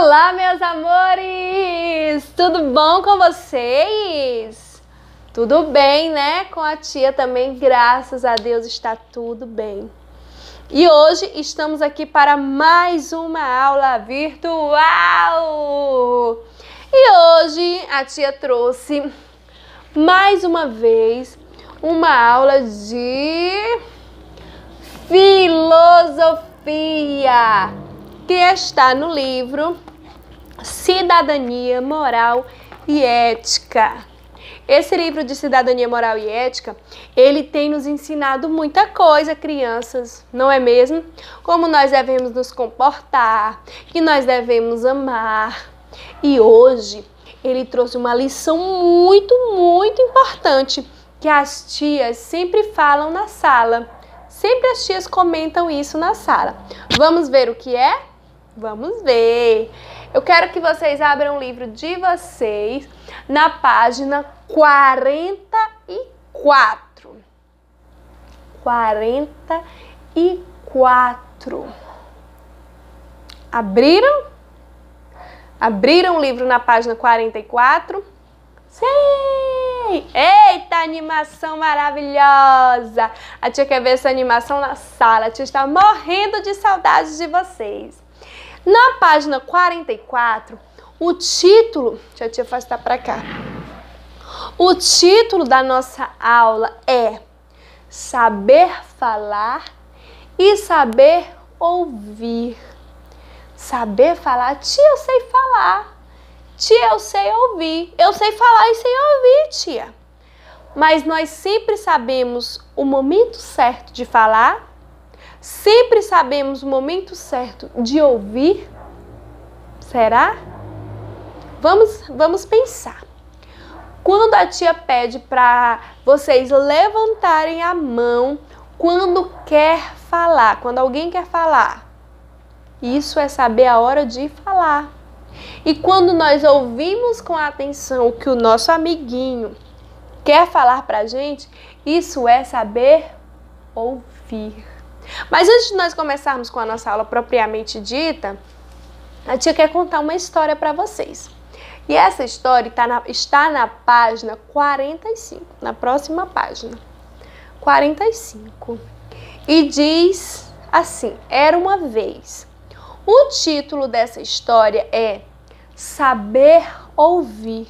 Olá, meus amores! Tudo bom com vocês? Tudo bem, né? Com a tia também, graças a Deus, está tudo bem. E hoje estamos aqui para mais uma aula virtual! E hoje a tia trouxe mais uma vez uma aula de filosofia, que está no livro Cidadania, Moral e Ética. Esse livro de Cidadania, Moral e Ética, ele tem nos ensinado muita coisa, crianças, não é mesmo? Como nós devemos nos comportar, que nós devemos amar. E hoje ele trouxe uma lição muito importante que as tias sempre falam na sala. Sempre as tias comentam isso na sala. Vamos ver o que é? Vamos ver! Eu quero que vocês abram o livro de vocês na página 44. 44. Abriram? Abriram o livro na página 44? Sim! Eita, animação maravilhosa! A tia quer ver essa animação na sala. A tia está morrendo de saudades de vocês. Na página 44, o título... Deixa a tia afastar para cá. O título da nossa aula é Saber Falar e Saber Ouvir. Saber falar. Tia, eu sei falar. Tia, eu sei ouvir. Eu sei falar e sei ouvir, tia. Mas nós sempre sabemos o momento certo de falar? Sempre sabemos o momento certo de ouvir? Será? Vamos pensar. Quando a tia pede para vocês levantarem a mão quando quer falar, quando alguém quer falar, isso é saber a hora de falar. E quando nós ouvimos com atenção o que o nosso amiguinho quer falar pra gente, isso é saber ouvir. Mas antes de nós começarmos com a nossa aula propriamente dita, a tia quer contar uma história para vocês. E essa história está na página 45, na próxima página. 45. E diz assim: era uma vez. O título dessa história é Saber Ouvir.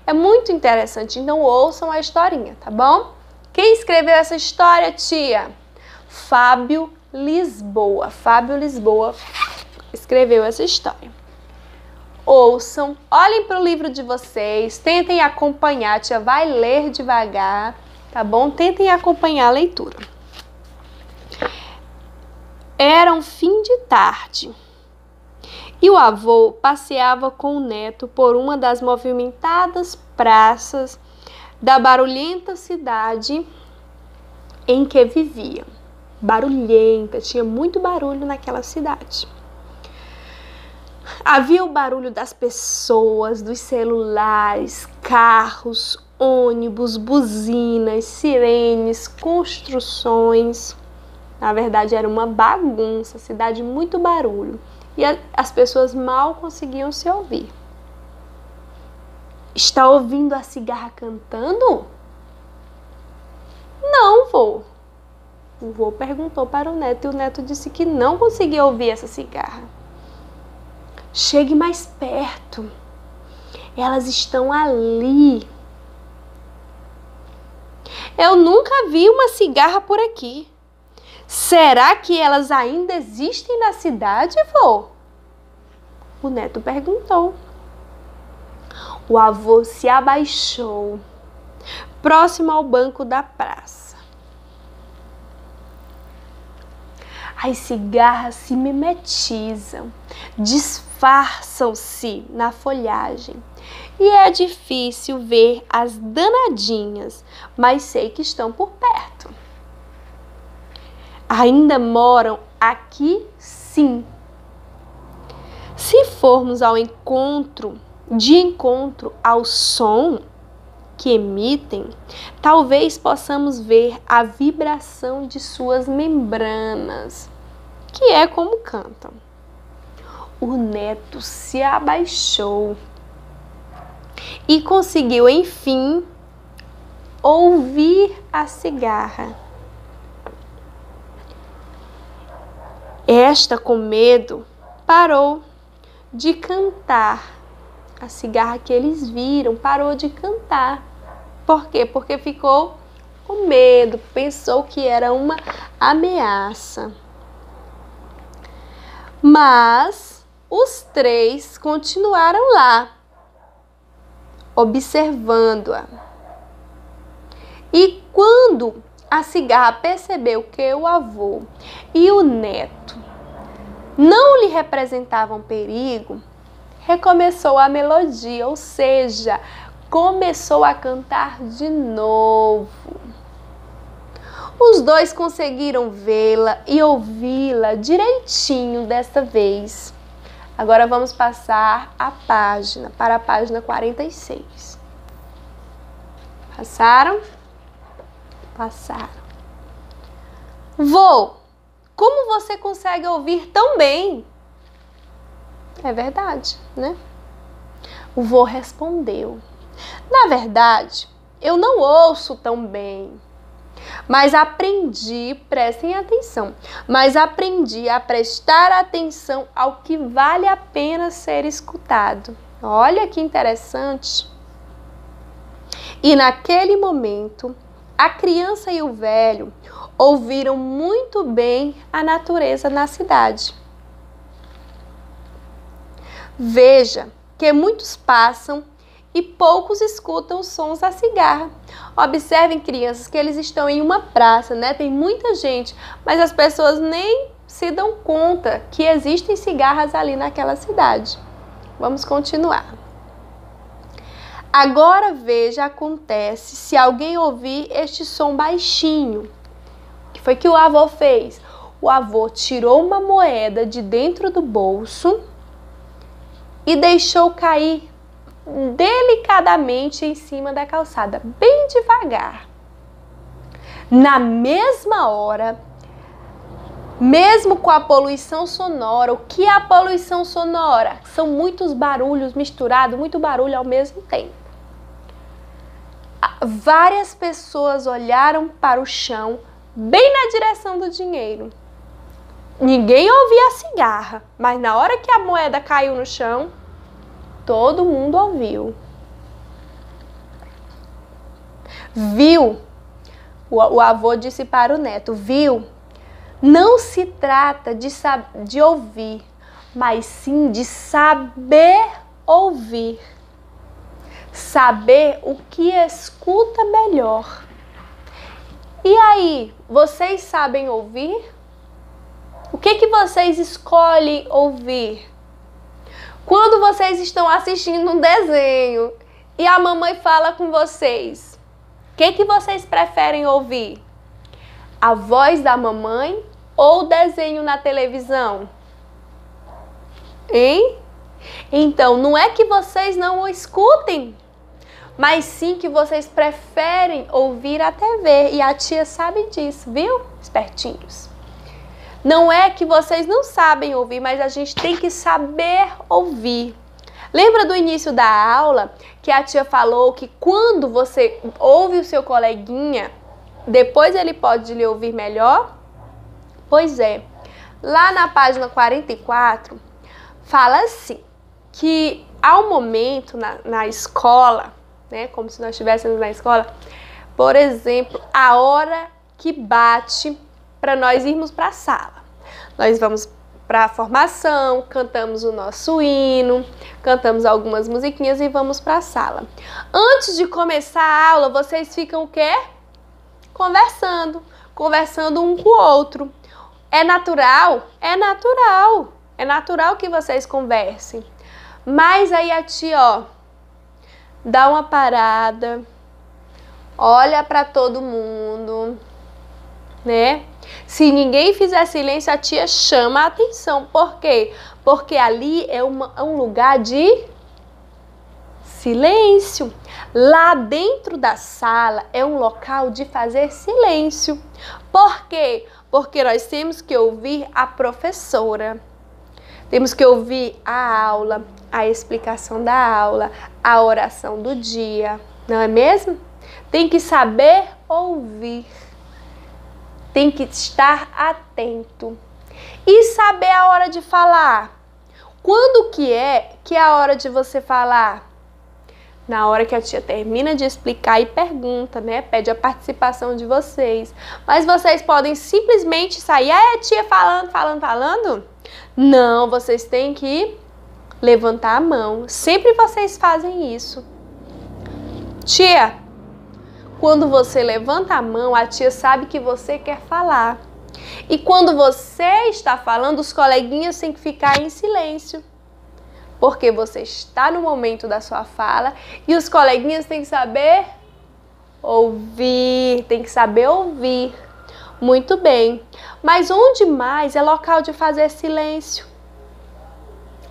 É muito interessante, então ouçam a historinha, tá bom? Quem escreveu essa história, tia? Fábio Lisboa. Fábio Lisboa escreveu essa história. Ouçam, olhem para o livro de vocês, tentem acompanhar, a tia vai ler devagar, tá bom? Tentem acompanhar a leitura. Era um fim de tarde e o avô passeava com o neto por uma das movimentadas praças da barulhenta cidade em que viviam. Barulhenta, tinha muito barulho naquela cidade. Havia o barulho das pessoas, dos celulares, carros, ônibus, buzinas, sirenes, construções. Na verdade, era uma bagunça, cidade, muito barulho. E as pessoas mal conseguiam se ouvir. Está ouvindo a cigarra cantando? Não, vô. O vô perguntou para o neto e o neto disse que não conseguia ouvir essa cigarra. Chegue mais perto. Elas estão ali. Eu nunca vi uma cigarra por aqui. Será que elas ainda existem na cidade, vô? O neto perguntou. O avô se abaixou, próximo ao banco da praça. As cigarras se mimetizam, disfarçam-se na folhagem. E é difícil ver as danadinhas, mas sei que estão por perto. Ainda moram aqui, sim. Se formos de encontro ao som que emitem, talvez possamos ver a vibração de suas membranas, que é como cantam. o neto se abaixou e conseguiu, enfim, ouvir a cigarra. Esta, com medo, parou de cantar. A cigarra que eles viram parou de cantar. Por quê? Porque ficou com medo, pensou que era uma ameaça. Mas os três continuaram lá, observando-a. E quando a cigarra percebeu que o avô e o neto não lhe representavam perigo, recomeçou a melodia, ou seja, começou a cantar de novo. Os dois conseguiram vê-la e ouvi-la direitinho desta vez. Agora vamos passar a página, para a página 46. Passaram? Passaram. Vô, como você consegue ouvir tão bem? É verdade, né? O vô respondeu. Na verdade, eu não ouço tão bem, mas aprendi, prestem atenção, mas aprendi a prestar atenção ao que vale a pena ser escutado. Olha que interessante. E naquele momento, a criança e o velho ouviram muito bem a natureza na cidade. Veja que muitos passam e poucos escutam os sons da cigarra. Observem, crianças, que eles estão em uma praça, né? Tem muita gente, mas as pessoas nem se dão conta que existem cigarras ali naquela cidade. Vamos continuar. Agora veja, acontece se alguém ouvir este som baixinho. O que foi que o avô fez? O avô tirou uma moeda de dentro do bolso e deixou cair delicadamente em cima da calçada, bem devagar. Na mesma hora, mesmo com a poluição sonora, o que é a poluição sonora? São muitos barulhos misturados, muito barulho ao mesmo tempo. Várias pessoas olharam para o chão, bem na direção do dinheiro. Ninguém ouvia a cigarra, mas na hora que a moeda caiu no chão, todo mundo ouviu. Viu? O avô disse para o neto, viu? Não se trata de ouvir, mas sim de saber ouvir. Saber o que escuta melhor. E aí, vocês sabem ouvir? O que vocês escolhem ouvir? Quando vocês estão assistindo um desenho e a mamãe fala com vocês, o que vocês preferem ouvir? A voz da mamãe ou o desenho na televisão? Hein? Então, não é que vocês não o escutem, mas sim que vocês preferem ouvir a TV. E a tia sabe disso, viu? Espertinhos. Não é que vocês não sabem ouvir, mas a gente tem que saber ouvir. Lembra do início da aula que a tia falou que quando você ouve o seu coleguinha, depois ele pode lhe ouvir melhor? Pois é, lá na página 44, fala assim, que ao momento na escola, né, como se nós estivéssemos na escola, por exemplo, a hora que bate para nós irmos para a sala. Nós vamos para a formação, cantamos o nosso hino, cantamos algumas musiquinhas e vamos para a sala. Antes de começar a aula, vocês ficam o quê? Conversando um com o outro. É natural? É natural. É natural que vocês conversem. Mas aí a tia, ó, dá uma parada, olha para todo mundo, né? Se ninguém fizer silêncio, a tia chama a atenção. Por quê? Porque ali é um lugar de silêncio. Lá dentro da sala é um local de fazer silêncio. Por quê? Porque nós temos que ouvir a professora. Temos que ouvir a aula, a explicação da aula, a oração do dia, não é mesmo? Tem que saber ouvir, tem que estar atento e saber a hora de falar. Quando que é a hora de você falar? Na hora que a tia termina de explicar e pergunta, né? Pede a participação de vocês. Mas vocês podem simplesmente sair, a tia falando. Não, vocês têm que levantar a mão. Sempre vocês fazem isso. Tia, quando você levanta a mão, a tia sabe que você quer falar. E quando você está falando, os coleguinhas têm que ficar em silêncio. Porque você está no momento da sua fala e os coleguinhas têm que saber ouvir, Muito bem. Mas onde mais é local de fazer silêncio?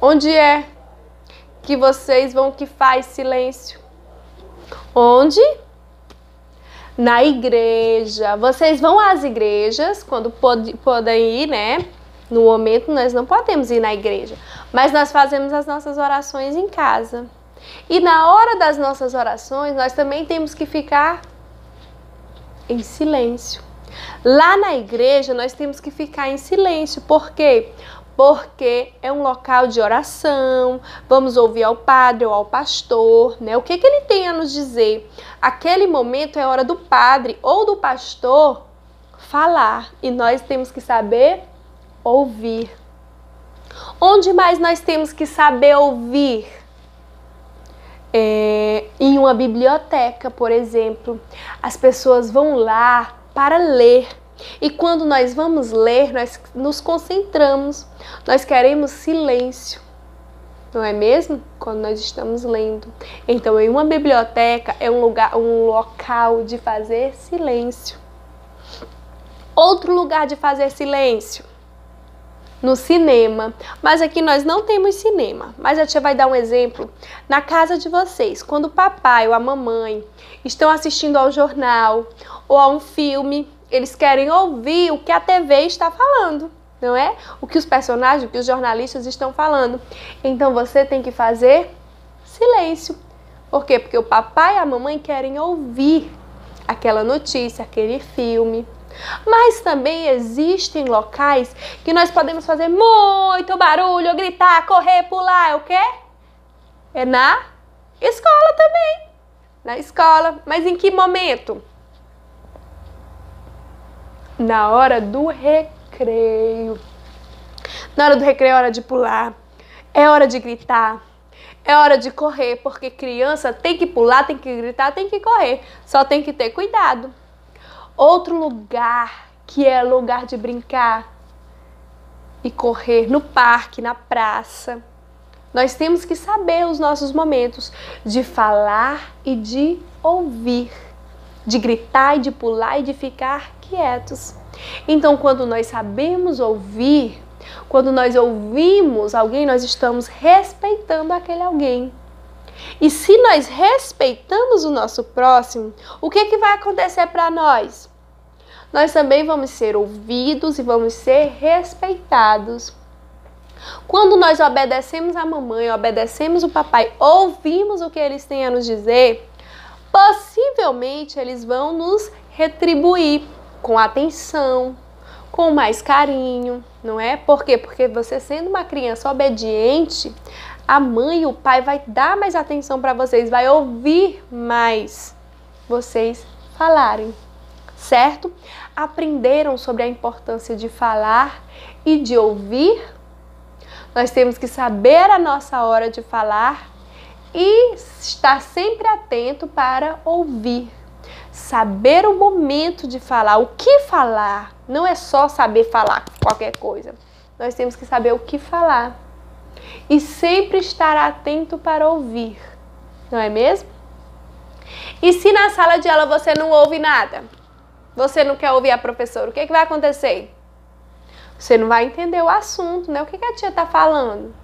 Onde é que vocês vão que faz silêncio? Onde? Na igreja. Vocês vão às igrejas quando podem ir, né? No momento nós não podemos ir na igreja, mas nós fazemos as nossas orações em casa. E na hora das nossas orações, nós também temos que ficar em silêncio. Lá na igreja, nós temos que ficar em silêncio. Por quê? Porque é um local de oração, vamos ouvir ao padre ou ao pastor, né? O que ele tem a nos dizer? Aquele momento é hora do padre ou do pastor falar e nós temos que saber ouvir. Onde mais nós temos que saber ouvir? Em uma biblioteca, por exemplo. As pessoas vão lá para ler. E quando nós vamos ler, nós nos concentramos. Nós queremos silêncio. Não é mesmo? Quando nós estamos lendo. Então, em uma biblioteca é um local de fazer silêncio. Outro lugar de fazer silêncio. No cinema, mas aqui nós não temos cinema, mas a tia vai dar um exemplo na casa de vocês, quando o papai ou a mamãe estão assistindo ao jornal ou a um filme, eles querem ouvir o que a TV está falando, não é? O que os personagens, o que os jornalistas estão falando. Então você tem que fazer silêncio. Por quê? Porque o papai e a mamãe querem ouvir aquela notícia, aquele filme. Mas também existem locais que nós podemos fazer muito barulho, gritar, correr, pular. É o quê? É na escola também. Na escola. Mas em que momento? Na hora do recreio. Na hora do recreio é hora de pular. É hora de gritar. É hora de correr. Porque criança tem que pular, tem que gritar, tem que correr. Só tem que ter cuidado. Outro lugar que é lugar de brincar e correr no parque, na praça. Nós temos que saber os nossos momentos de falar e de ouvir, de gritar e de pular e de ficar quietos. Então, quando nós sabemos ouvir, quando nós ouvimos alguém, nós estamos respeitando aquele alguém. E se nós respeitamos o nosso próximo, o que vai acontecer para nós? Nós também vamos ser ouvidos e vamos ser respeitados. Quando nós obedecemos a mamãe, obedecemos o papai, ouvimos o que eles têm a nos dizer, possivelmente eles vão nos retribuir com atenção, com mais carinho, não é? Por quê? Porque você sendo uma criança obediente, a mãe e o pai vai dar mais atenção para vocês, vai ouvir mais vocês falarem, certo? Aprenderam sobre a importância de falar e de ouvir? Nós temos que saber a nossa hora de falar e estar sempre atento para ouvir. Saber o momento de falar, o que falar. Não é só saber falar qualquer coisa. Nós temos que saber o que falar. E sempre estar atento para ouvir, não é mesmo? E se na sala de aula você não ouve nada, você não quer ouvir a professora, o que vai acontecer? Você não vai entender o assunto, né? O que a tia está falando?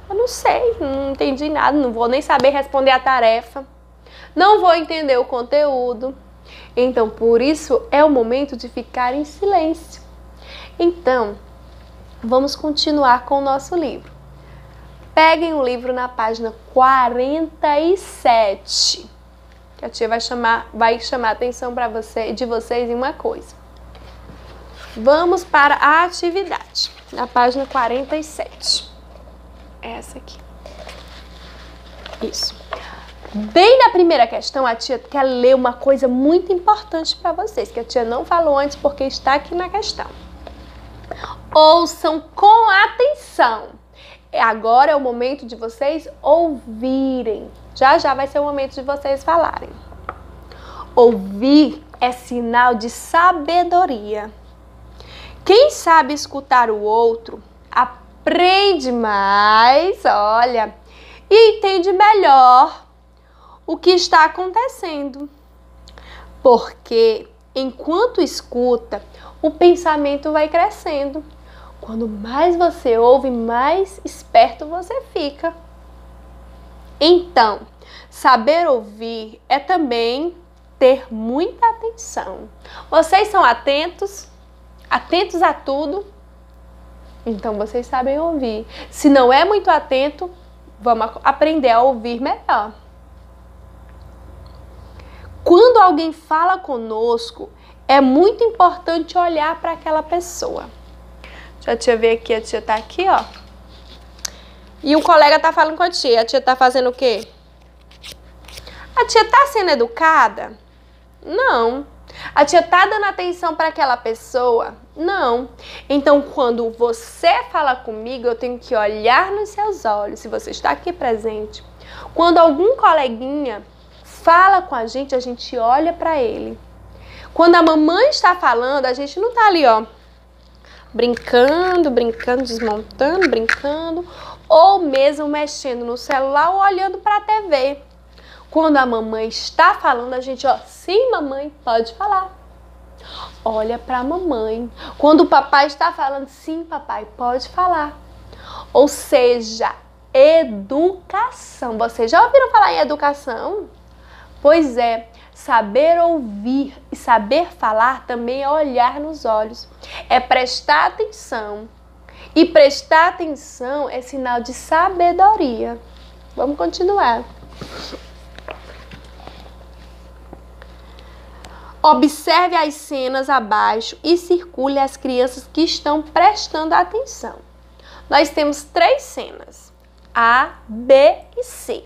Eu não sei, não entendi nada, não vou nem saber responder a tarefa, não vou entender o conteúdo. Então, por isso, é o momento de ficar em silêncio. Então, vamos continuar com o nosso livro. Peguem o livro na página 47. Que a tia vai chamar a atenção de vocês em uma coisa. Vamos para a atividade. Na página 47. Essa aqui. Isso. Bem na primeira questão, a tia quer ler uma coisa muito importante para vocês, que a tia não falou antes porque está aqui na questão. Ouçam com atenção. Agora é o momento de vocês ouvirem. Já já vai ser o momento de vocês falarem. Ouvir é sinal de sabedoria. Quem sabe escutar o outro aprende mais, olha, e entende melhor o que está acontecendo. Porque enquanto escuta, o pensamento vai crescendo. Quando mais você ouve, mais esperto você fica. Então, saber ouvir é também ter muita atenção. Vocês são atentos? Atentos a tudo? Então vocês sabem ouvir. Se não é muito atento, vamos aprender a ouvir melhor. Quando alguém fala conosco, é muito importante olhar para aquela pessoa. Deixa a tia ver aqui, a tia tá aqui, ó. E um colega tá falando com a tia tá fazendo o quê? A tia tá sendo educada? Não. A tia tá dando atenção para aquela pessoa? Não. Então, quando você fala comigo, eu tenho que olhar nos seus olhos, se você está aqui presente. Quando algum coleguinha fala com a gente olha para ele. Quando a mamãe está falando, a gente não tá ali, ó, brincando, desmontando, brincando, ou mesmo mexendo no celular ou olhando para a TV. Quando a mamãe está falando, a gente, ó, sim, mamãe, pode falar. Olha para a mamãe. Quando o papai está falando, sim, papai, pode falar. Ou seja, educação. Vocês já ouviram falar em educação? Pois é, saber ouvir e saber falar também é olhar nos olhos. É prestar atenção. E prestar atenção é sinal de sabedoria. Vamos continuar. Observe as cenas abaixo e circule as crianças que estão prestando atenção. Nós temos 3 cenas, A, B e C.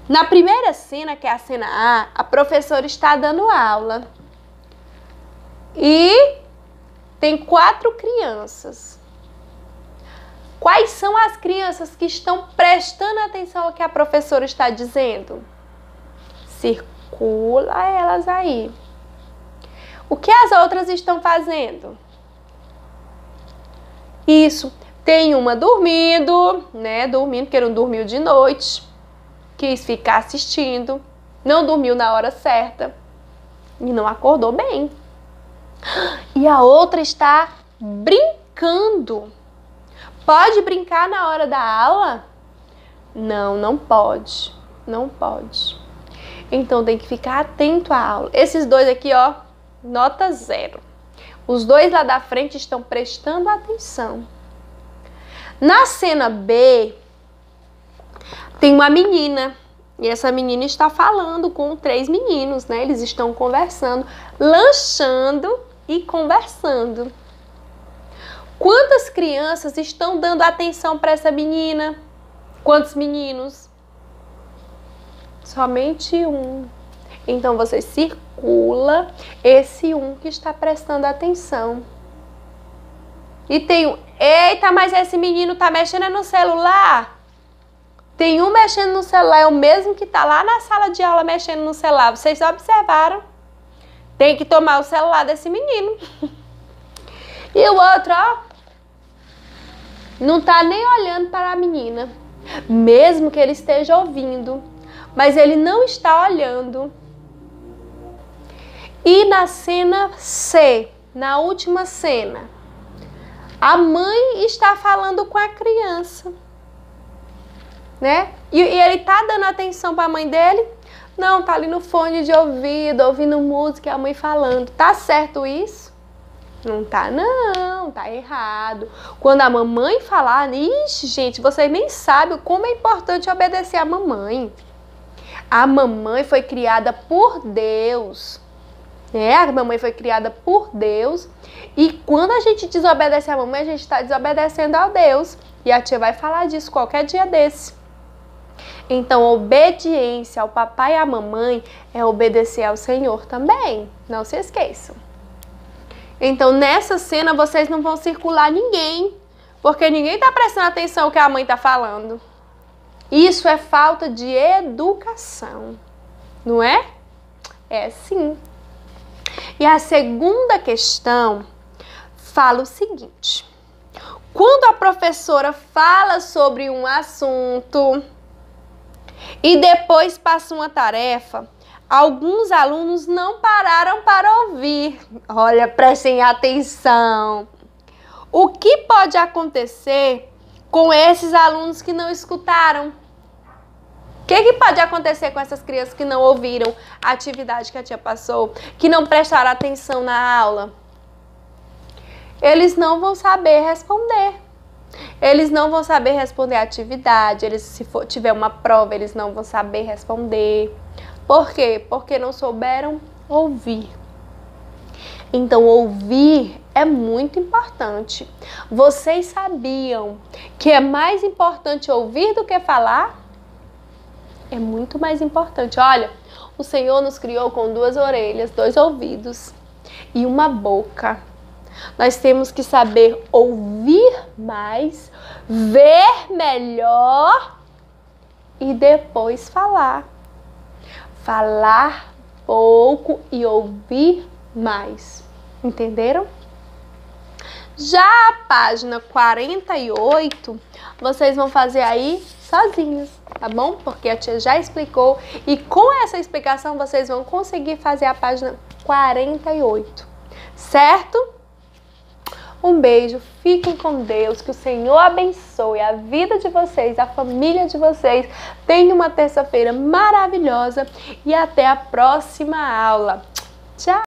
Na primeira cena, que é a cena A, a professora está dando aula. E tem 4 crianças. Quais são as crianças que estão prestando atenção ao que a professora está dizendo? Circula elas aí. O que as outras estão fazendo? Isso. Tem uma dormindo, né? Dormindo, porque não dormiu de noite. Quis ficar assistindo. Não dormiu na hora certa. E não acordou bem. E a outra está brincando. Pode brincar na hora da aula? Não, não pode. Não pode. Então tem que ficar atento à aula. Esses 2 aqui, ó, nota 0. Os 2 lá da frente estão prestando atenção. Na cena B, tem uma menina. E essa menina está falando com 3 meninos, né? Eles estão conversando, lanchando e conversando. Quantas crianças estão dando atenção para essa menina? Quantos meninos? Somente 1. Então você circula esse 1 que está prestando atenção. E tem um, eita, mas esse menino tá mexendo no celular? Tem um mexendo no celular, é o mesmo que tá lá na sala de aula mexendo no celular. Vocês observaram? Tem que tomar o celular desse menino. E o outro, ó, não tá nem olhando para a menina. Mesmo que ele esteja ouvindo, mas ele não está olhando. E na cena C, na última cena, a mãe está falando com a criança, né? E ele tá dando atenção para a mãe dele? Não, tá ali no fone de ouvido, ouvindo música e a mãe falando. Tá certo isso? Não tá, não, tá errado. Quando a mamãe falar, ixi, gente, vocês nem sabem como é importante obedecer a mamãe. A mamãe foi criada por Deus, né? A mamãe foi criada por Deus. E quando a gente desobedece a mamãe, a gente está desobedecendo a Deus. E a tia vai falar disso qualquer dia desse. Então, obediência ao papai e à mamãe é obedecer ao Senhor também. Não se esqueçam. Então, nessa cena, vocês não vão circular ninguém, porque ninguém está prestando atenção no que a mãe está falando. Isso é falta de educação, não é? É sim. E a segunda questão fala o seguinte: quando a professora fala sobre um assunto e depois passa uma tarefa, alguns alunos não pararam para ouvir. Olha, prestem atenção. O que pode acontecer com esses alunos que não escutaram? O que pode acontecer com essas crianças que não ouviram a atividade que a tia passou, que não prestaram atenção na aula? Eles não vão saber responder. Eles não vão saber responder a atividade. Se tiver uma prova, eles não vão saber responder. Por quê? Porque não souberam ouvir. Então, ouvir é muito importante. Vocês sabiam que é mais importante ouvir do que falar? É muito mais importante. Olha, o Senhor nos criou com 2 orelhas, 2 ouvidos e uma boca. Nós temos que saber ouvir mais, ver melhor e depois falar. Falar pouco e ouvir mais. Entenderam? Já a página 48, vocês vão fazer aí sozinhos, tá bom? Porque a tia já explicou e com essa explicação vocês vão conseguir fazer a página 48, certo? Um beijo, fiquem com Deus, que o Senhor abençoe a vida de vocês, a família de vocês. Tenham uma terça-feira maravilhosa e até a próxima aula. Tchau!